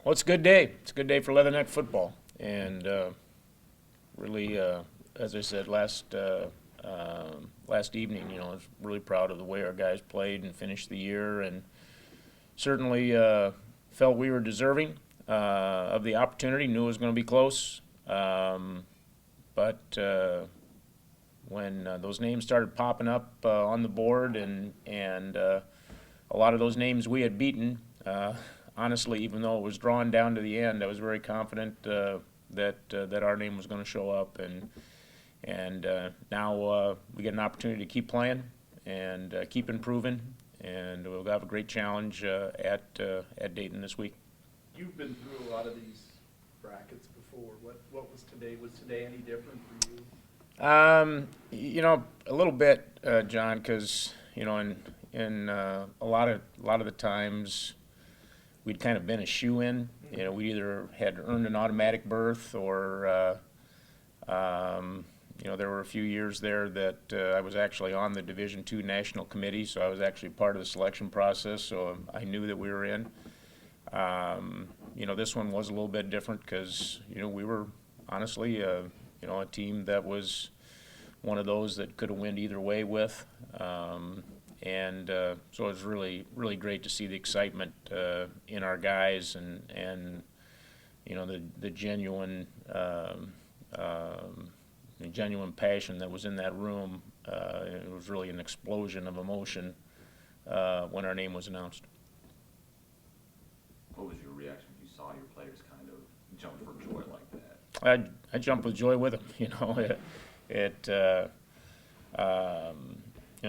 Well, it's a good day. It's a good day for Leatherneck football, and really, as I said last evening, I was really proud of the way our guys played and finished the year, and certainly felt we were deserving of the opportunity. Knew it was going to be close, but when those names started popping up on the board, and a lot of those names we had beaten. Honestly, even though it was drawn down to the end, I was very confident that our name was going to show up, and now we get an opportunity to keep playing and keep improving, and we'll have a great challenge at Dayton this week. You've been through a lot of these brackets before. What was today? Was today any different for you? A little bit, John, because in a lot of the times we'd kind of been a shoe-in. We either had earned an automatic berth or, there were a few years there that I was actually on the Division II National Committee, so I was actually part of the selection process, so I knew that we were in. This one was a little bit different because, we were honestly, a team that was one of those that could have went either way with. So it was really, really great to see the excitement in our guys and the genuine passion that was in that room. It was really an explosion of emotion when our name was announced. What was your reaction when you saw your players kind of jump for joy like that? I jumped with joy with them.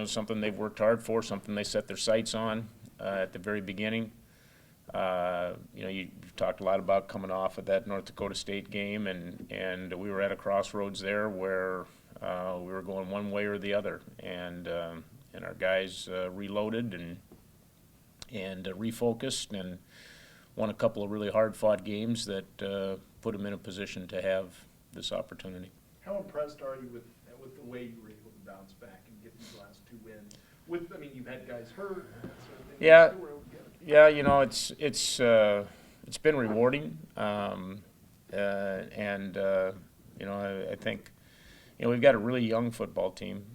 Something they've worked hard for, something they set their sights on at the very beginning. You talked a lot about coming off of that North Dakota State game, and we were at a crossroads there where we were going one way or the other, and our guys reloaded and refocused and won a couple of really hard-fought games that put them in a position to have this opportunity. How impressed are you with the way you were able to bounce back and get these last two wins? You've had guys hurt and that sort of thing. Yeah. Still were able to get Yeah, it's been rewarding, I think we've got a really young football team,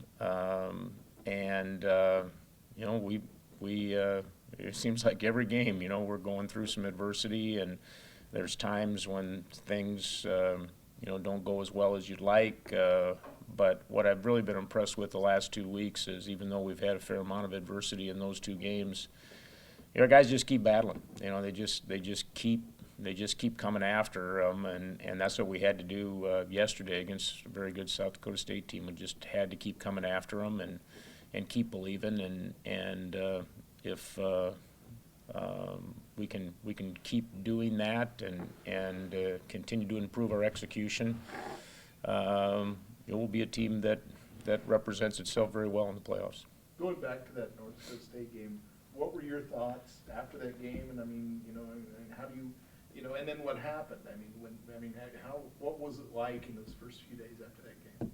it seems like every game we're going through some adversity, and there's times when things don't go as well as you'd like. But what I've really been impressed with the last 2 weeks is, even though we've had a fair amount of adversity in those two games, our guys just keep battling. They just keep coming after them, and that's what we had to do yesterday against a very good South Dakota State team. We just had to keep coming after them and keep believing, and if we can keep doing that and continue to improve our execution, it will be a team that represents itself very well in the playoffs. Going back to that North Dakota State game, what were your thoughts after that game? And how do you, and then what happened? What was it like in those first few days after that game?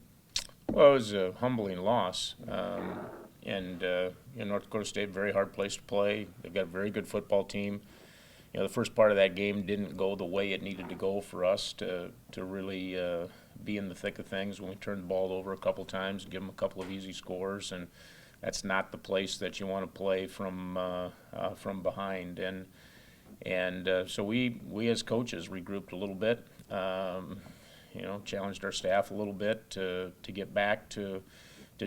Well, it was a humbling loss, North Dakota State, very hard place to play. They've got a very good football team. The first part of that game didn't go the way it needed to go for us to really be in the thick of things when we turned the ball over a couple times and give them a couple of easy scores, and that's not the place that you want to play from behind. So we as coaches regrouped a little bit, challenged our staff a little bit to get back to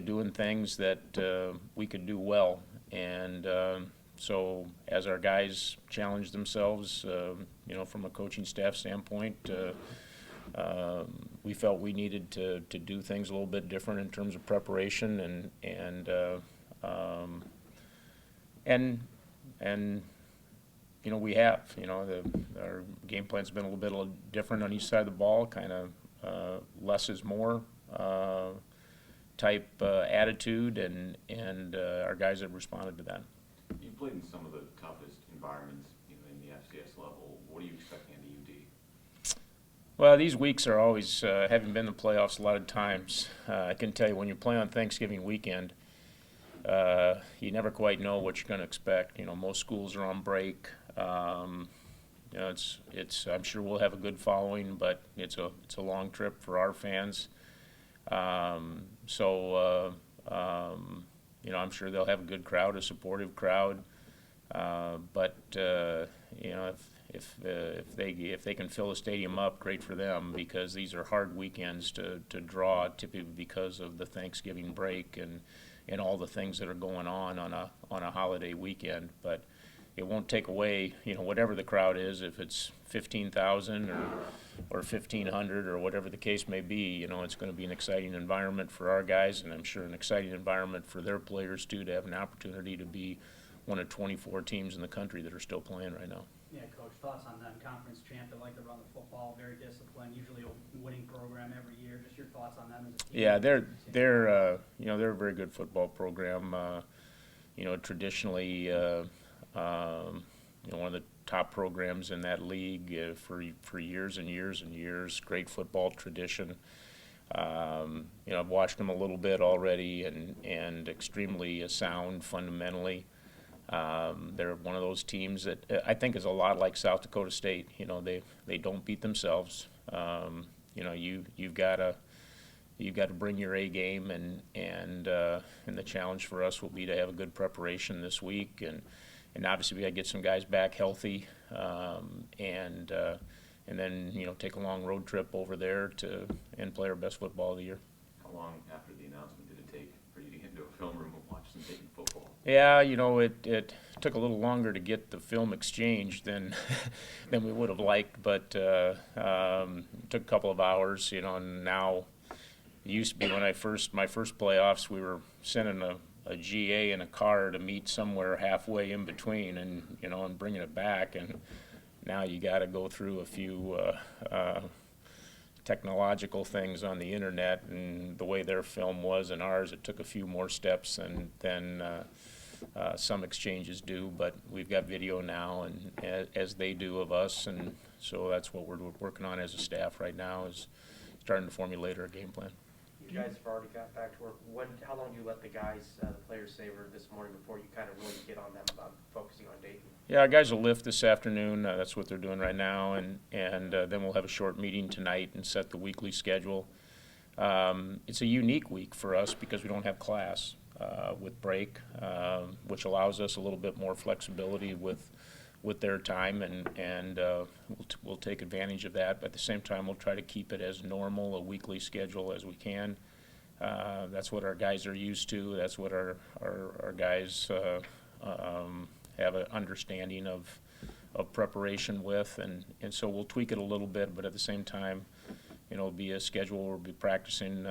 doing things that we could do well, and so as our guys challenged themselves, from a coaching staff standpoint, we felt we needed to do things a little bit different in terms of preparation, and we have. Our game plan's been a little bit different on each side of the ball, kind of less is more type attitude, and our guys have responded to that. You played in some of the toughest environments in the FCS level. What are you expecting in the UD? Well, these weeks are always, having been in the playoffs a lot of times, I can tell you when you play on Thanksgiving weekend, you never quite know what you're going to expect. Most schools are on break. You know, I'm sure we'll have a good following, but it's a long trip for our fans. You know, I'm sure they'll have a good crowd, a supportive crowd. But you know, if they can fill the stadium up, great for them, because these are hard weekends to draw, typically because of the Thanksgiving break and all the things that are going on a holiday weekend. But it won't take away, you know, whatever the crowd is, if it's 15,000 or 1,500 or whatever the case may be. You know, it's going to be an exciting environment for our guys, and I'm sure an exciting environment for their players too, to have an opportunity to be one of 24 teams in the country that are still playing right now. Yeah, Coach, thoughts on them? Conference champ, they like to run the football, very disciplined, usually a winning program every year. Just your thoughts on them as a team? Yeah, you know, they're a very good football program. You know, traditionally, you know, one of the top programs in that league for years and years and years. Great football tradition. You know, I've watched them a little bit already, and extremely sound fundamentally. They're one of those teams that I think is a lot like South Dakota State. You know, they don't beat themselves. You know, you've got to bring your A game, and the challenge for us will be to have a good preparation this week, and obviously we got to get some guys back healthy, and then, you know, take a long road trip over there and play our best football of the year. How long after the announcement did it take for you to get into a film room and watch some Dayton football? Yeah, you know, it took a little longer to get the film exchanged than than we would have liked, but it took a couple of hours, you know. And now, it used to be when my first playoffs, we were sending a GA in a car to meet somewhere halfway in between, and, you know, and bringing it back. And now you got to go through a few technological things on the internet, and the way their film was and ours, it took a few more steps than some exchanges do. But we've got video now, and as they do of us, and so that's what we're working on as a staff right now, is starting to formulate our game plan. You guys have already got back to work. How long do you let the guys, the players savor this morning before you kind of really get on them about focusing on Dayton? Yeah, our guys will lift this afternoon. That's what they're doing right now, and then we'll have a short meeting tonight and set the weekly schedule. It's a unique week for us because we don't have class with break, which allows us a little bit more flexibility with their time, and we'll take advantage of that. But at the same time, we'll try to keep it as normal a weekly schedule as we can. That's what our guys are used to. That's what our guys have an understanding of preparation with, and so we'll tweak it a little bit. But at the same time, you know, it'll be a schedule where we'll be practicing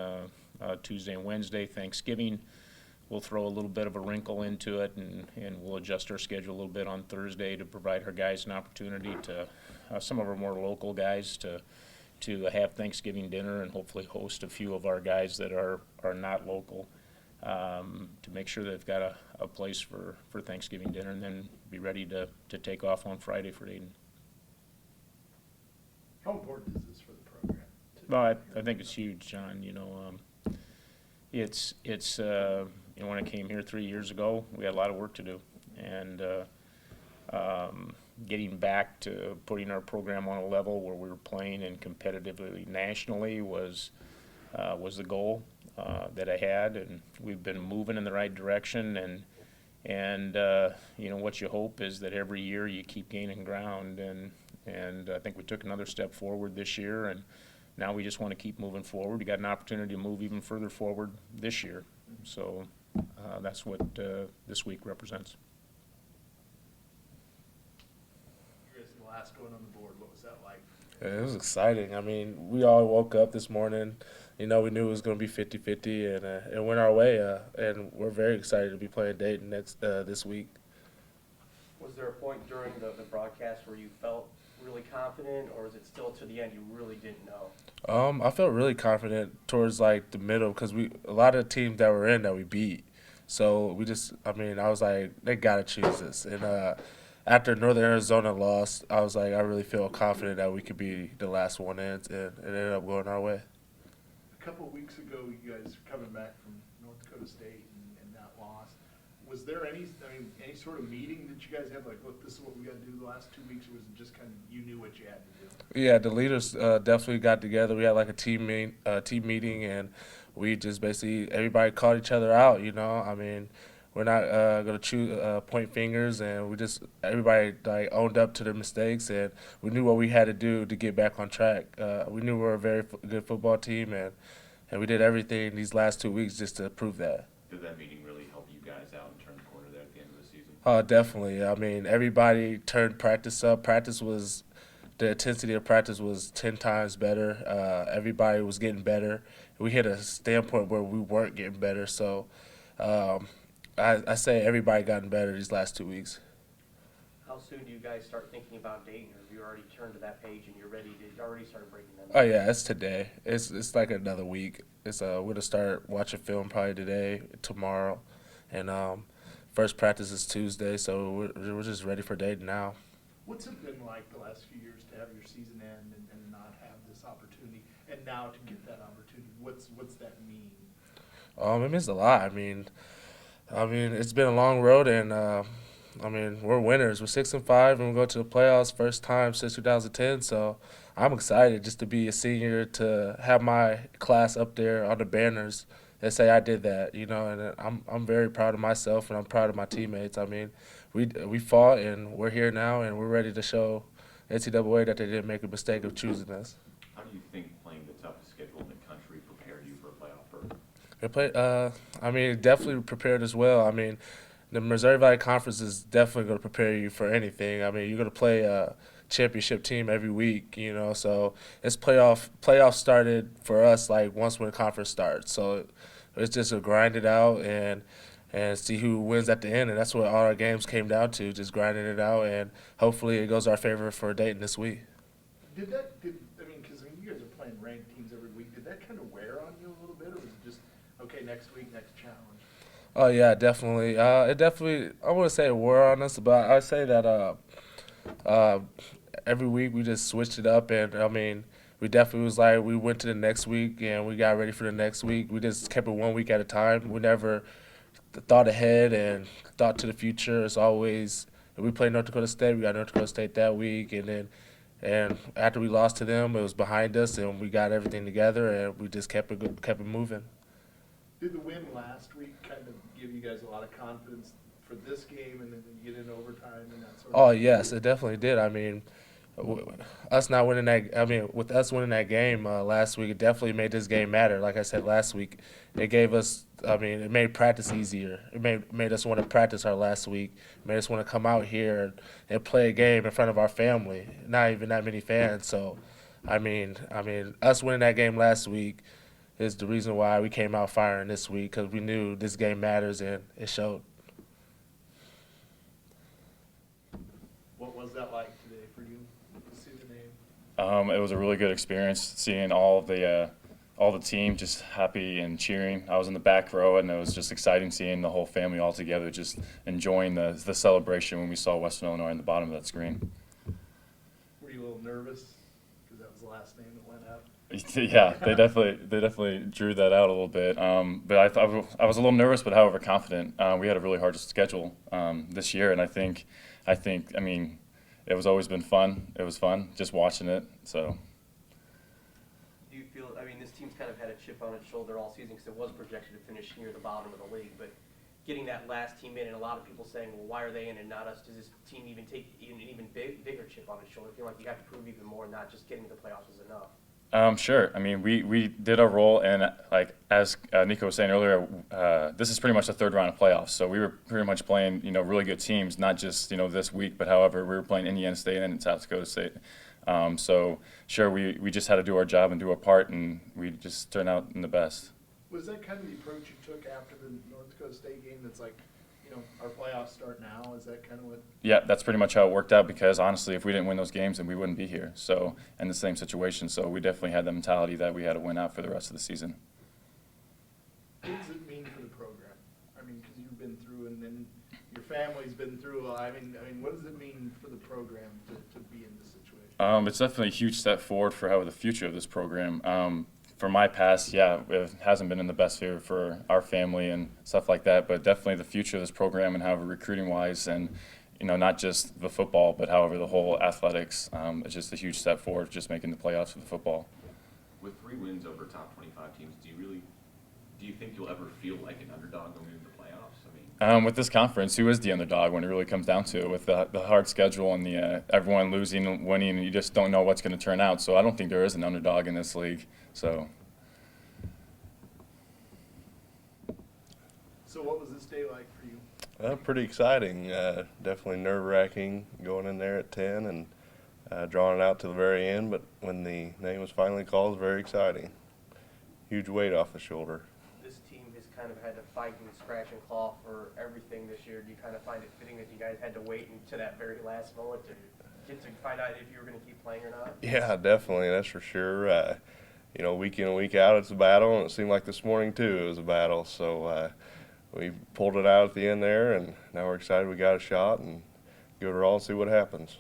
Tuesday and Wednesday. Thanksgiving, we'll throw a little bit of a wrinkle into it, and we'll adjust our schedule a little bit on Thursday to provide our guys an opportunity to, some of our more local guys, to have Thanksgiving dinner, and hopefully host a few of our guys that are not local, to make sure they've got a place for Thanksgiving dinner, and then be ready to take off on Friday for Dayton. How important is this for the program? Well, I think it's huge, John. You know, it's you know, when I came here 3 years ago, we had a lot of work to do, and getting back to putting our program on a level where we were playing and competitively nationally was the goal that I had, and we've been moving in the right direction. And you know, what you hope is that every year you keep gaining ground, and I think we took another step forward this year, and now we just want to keep moving forward. We got an opportunity to move even further forward this year, so that's what this week represents. You guys, the last one on the board, what was that like? It was exciting. I mean, we all woke up this morning, you know, we knew it was going to be 50-50, and it went our way, and we're very excited to be playing Dayton this week. Was there a point during the broadcast where you felt really confident, or is it still to the end you really didn't know? I felt really confident towards like the middle, because a lot of the teams that we're in that we beat. So I was like, they got to choose this. And after Northern Arizona lost, I was like, I really feel confident that we could be the last one in, and it ended up going our way. A couple of weeks ago, you guys were coming back from North Dakota State and that loss. was there any, I mean, any sort of meeting that you guys had, like, look, this is what we gotta do the last 2 weeks, or was it just kind of, you knew what you had to do? Yeah, the leaders definitely got together. We had like a team meeting, and we just basically everybody called each other out. You know, I mean, we're not gonna choose point fingers, and we just everybody like owned up to their mistakes, and we knew what we had to do to get back on track. We knew we were a very good football team, and we did everything these last 2 weeks just to prove that. Did that meeting really help you guys out and turn the corner there at the end of the season? Definitely. I mean, everybody turned practice up. The intensity of practice was 10 times better. Everybody was getting better. We hit a standpoint where we weren't getting better. So I say everybody gotten better these last 2 weeks. How soon do you guys start thinking about Dayton, or have you already turned to that page and you're ready to already start breaking them Oh down? yeah, it's today. It's like another week. We're gonna start watching film probably today, tomorrow, and first practice is Tuesday. So we're just ready for Dayton now. What's it been like the last few years to have your season end and not have this opportunity, and now to get that opportunity? What's that mean? It means a lot. I mean, it's been a long road, and I mean, we're winners. We're 6-5, and we'll go to the playoffs first time since 2010. So I'm excited just to be a senior, to have my class up there on the banners and say I did that. You know, and I'm very proud of myself, and I'm proud of my teammates. I mean, we fought, and we're here now, and we're ready to show NCAA that they didn't make a mistake of choosing us. How do you think playing the toughest schedule in the country prepared you for a playoff berth? I mean, it definitely prepared as well. I mean, the Missouri Valley Conference is definitely going to prepare you for anything. I mean, you're going to play a championship team every week, you know. So it's playoffs started for us like once when the conference starts. So it's just to grind it out and see who wins at the end, and that's what all our games came down to, just grinding it out, and hopefully it goes our favor for Dayton this week. I mean, because you guys are playing ranked teams every week, did that kind of wear on you a little bit, or was it just, okay, next week, next challenge? Oh yeah, definitely. It definitely. I wouldn't say it wore on us, but I'd say that every week we just switched it up, and I mean, we definitely was like we went to the next week and we got ready for the next week. We just kept it 1 week at a time. We never thought ahead and thought to the future. It's always if we played North Dakota State, we got North Dakota State that week, and after we lost to them, it was behind us, and we got everything together, and we just kept it moving. Did the win last week kind of give you guys a lot of confidence for this game, and then you get in overtime and that sort of Oh thing? yes, it definitely did. I mean, us not winning that. I mean, with us winning that game last week, it definitely made this game matter. Like I said last week, it gave us. I mean, it made practice easier. It made us want to practice our last week. It made us want to come out here and play a game in front of our family. Not even that many fans. So, I mean, us winning that game last week is the reason why we came out firing this week, because we knew this game matters, and it showed. What was that like today for you to see the name? It was a really good experience seeing all the team just happy and cheering. I was in the back row, and it was just exciting seeing the whole family all together, just enjoying the celebration when we saw Western Illinois on the bottom of that screen. Were you a little nervous because that was the last name that went out? Yeah, they definitely drew that out a little bit. But I thought I was a little nervous, but however confident. We had a really hard schedule this year, and I think I mean it was always been fun. It was fun just watching it. So. Do you feel, I mean, this team's kind of had a chip on its shoulder all season because it was projected to finish near the bottom of the league, but getting that last team in, and a lot of people saying, well, why are they in and not us? Does this team even take an even bigger chip on its shoulder? I feel like you have to prove even more, not just getting to the playoffs is enough. Sure. I mean, we did our role, and like as Nico was saying earlier, this is pretty much the third round of playoffs. So we were pretty much playing, really good teams, not just this week, but however we were playing Indiana State and South Dakota State. So sure, we just had to do our job and do our part, and we just turned out in the best. Was that kind of the approach you took after the North Dakota State game? That's like, our playoffs start now. Is that kind of what? Yeah, that's pretty much how it worked out, because honestly, if we didn't win those games, then we wouldn't be here. So, in the same situation. So we definitely had the mentality that we had to win out for the rest of the season. What does it mean for the program? I mean, because you've been through, and then your family's been through. I mean, what does it mean for the program to be in this situation? It's definitely a huge step forward for how the future of this program. for my past, yeah, it hasn't been in the best favor for our family and stuff like that. But definitely the future of this program and however recruiting wise and not just the football, but however the whole athletics, it's just a huge step forward, just making the playoffs for the football. With 3 wins over top 25 teams, do you think you'll ever feel like an underdog going into the playoffs? I mean, With this conference, who is the underdog when it really comes down to it? With the hard schedule and the everyone losing and winning, you just don't know what's going to turn out. So I don't think there is an underdog in this league. So what was this day like for you? Pretty exciting. Definitely nerve-wracking going in there at 10 and drawing it out to the very end. But when the name was finally called, it was very exciting. Huge weight off the shoulder. This team has kind of had to fight and scratch and claw for everything this year. Do you kind of find it fitting that you guys had to wait until that very last moment to get to find out if you were going to keep playing or not? Yeah, definitely. That's for sure. Week in and week out, it's a battle, and it seemed like this morning too it was a battle. So we pulled it out at the end there, and now we're excited we got a shot and give it our all and see what happens.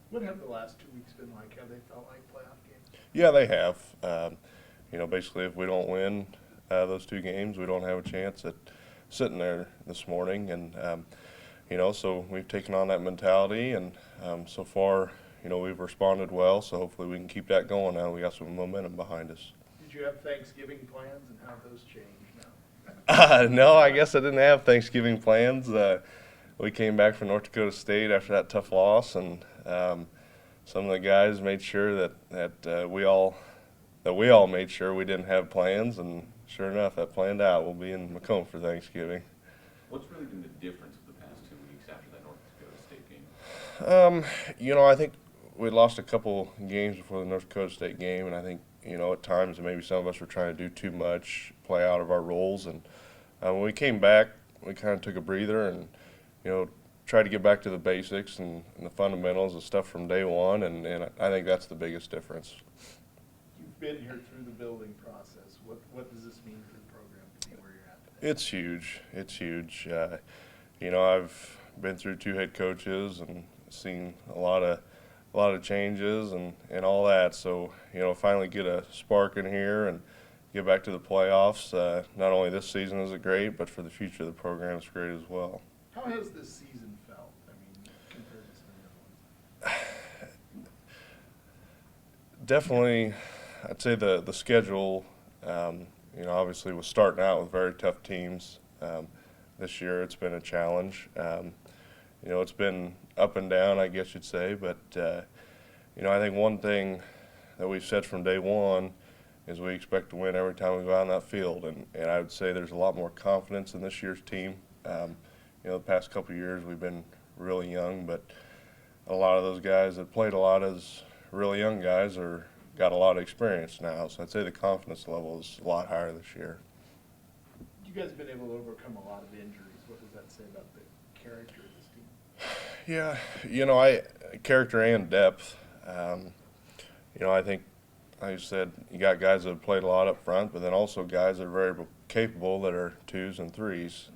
What have the last 2 weeks been like? Have they felt like playoff games? Yeah, they have. Basically, if we don't win those 2 games, we don't have a chance at sitting there this morning. And, so we've taken on that mentality, and so far, we've responded well. So hopefully we can keep that going now. We got some momentum behind us. Did you have Thanksgiving plans, and how have those changed now? No, I guess I didn't have Thanksgiving plans. We came back from North Dakota State after that tough loss, and some of the guys made sure that we all made sure we didn't have plans, and sure enough, that planned out. We'll be in Macomb for Thanksgiving. what's really been the difference of the past 2 weeks after that North Dakota State game? I think we lost a couple games before the North Dakota State game, and I think, at times maybe some of us were trying to do too much, play out of our roles. And when we came back, we kind of took a breather and, tried to get back to the basics and the fundamentals of stuff from day one, and I think that's the biggest difference. You've been here through the building process. What does this mean for the program to be where you're at today? It's huge. It's huge. I've been through 2 head coaches and seen a lot of changes and all that. So, finally get a spark in here and get back to the playoffs. Not only this season is it great, but for the future of the program it's great as well. How has this season felt? I mean, compared to some of the other ones? Definitely, I'd say the schedule, obviously was starting out with very tough teams. This year it's been a challenge. It's been up and down, I guess you'd say, but, I think one thing that we've said from day one is we expect to win every time we go out on that field, and I would say there's a lot more confidence in this year's team. The past couple of years we've been really young, but a lot of those guys that played a lot as really young guys got a lot of experience now, so I'd say the confidence level is a lot higher this year. You guys have been able to overcome a lot of injuries. What does that say about the character of this team? Yeah, character and depth. I think, like you said, you got guys that have played a lot up front, but then also guys that are very capable that are 2s and 3s.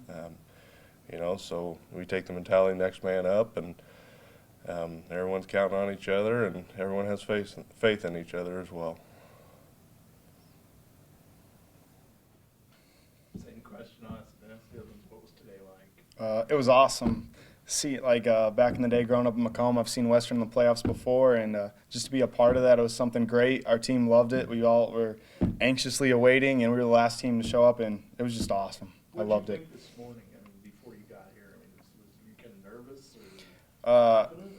So we take the mentality next man up, and everyone's counting on each other, and everyone has faith in each other as well. Same question on us. What was today like? It was awesome. Back in the day growing up in Macomb, I've seen Western in the playoffs before, and just to be a part of that, it was something great. Our team loved it. We all were anxiously awaiting, and we were the last team to show up, and it was just awesome. I loved it. What did you think this morning, before you got here? Was you kind of nervous or confident?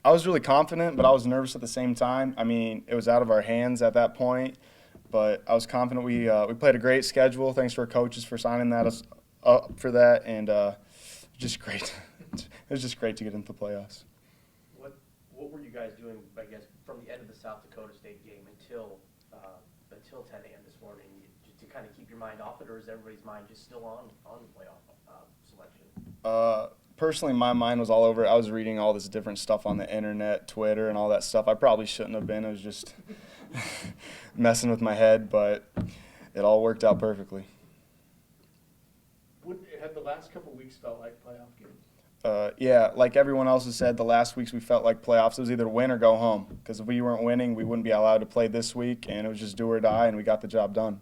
I was really confident, but I was nervous at the same time. It was out of our hands at that point, but I was confident. We played a great schedule. Thanks to our coaches for signing us up for that, and just great. It was just great to get into the playoffs. What were you guys doing, I guess, from the end of the South Dakota State game until 10 a.m. this morning, just to kind of keep your mind off it, or is everybody's mind just still on the playoff selection? Personally, my mind was all over it. I was reading all this different stuff on the internet, Twitter, and all that stuff. I probably shouldn't have been. It was just messing with my head, but it all worked out perfectly. Have the last couple of weeks felt like playoff games? Yeah, like everyone else has said, the last weeks we felt like playoffs. It was either win or go home. Because if we weren't winning, we wouldn't be allowed to play this week, and it was just do or die, and we got the job done.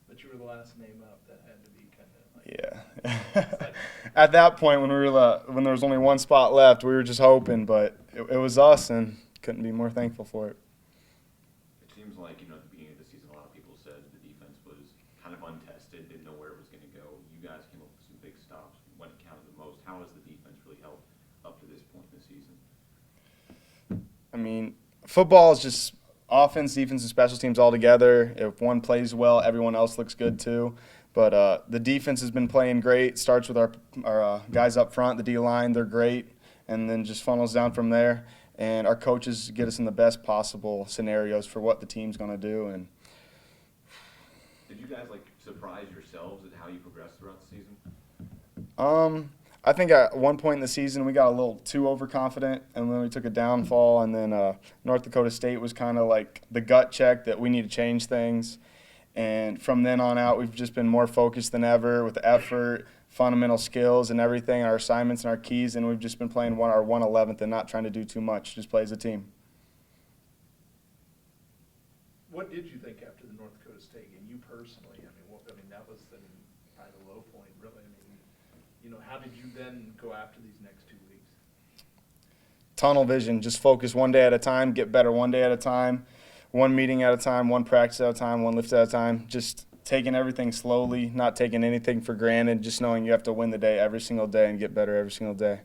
But you were the last name up. That had to be kind of like. Yeah. At that point, when when there was only one spot left, we were just hoping, but it was us, and couldn't be more thankful for it. It seems like, at the beginning of the season, a lot of people said the defense was kind of untested, didn't know where it was going to go. You guys came up with some big stops when it counted the most. How has the defense really held up to this point in the season? I mean, football is just offense, defense, and special teams all together. If one plays well, everyone else looks good too. But the defense has been playing great. Starts with our guys up front, the D-line, they're great, and then just funnels down from there. And our coaches get us in the best possible scenarios for what the team's going to do. And Did you guys surprise yourselves at how you progressed throughout the season? I think at one point in the season we got a little too overconfident, and then we took a downfall. And then North Dakota State was kind of like the gut check that we need to change things. And from then on out, we've just been more focused than ever with effort, fundamental skills, and everything, our assignments and our keys. And we've just been playing our 1/11th and not trying to do too much, just play as a team. What did you think after the North Dakota State game? You personally, that was probably the low point, really. How did you then go after these next 2 weeks? Tunnel vision, just focus one day at a time, get better one day at a time, one meeting at a time, one practice at a time, one lift at a time, just taking everything slowly, not taking anything for granted, just knowing you have to win the day every single day and get better every single day.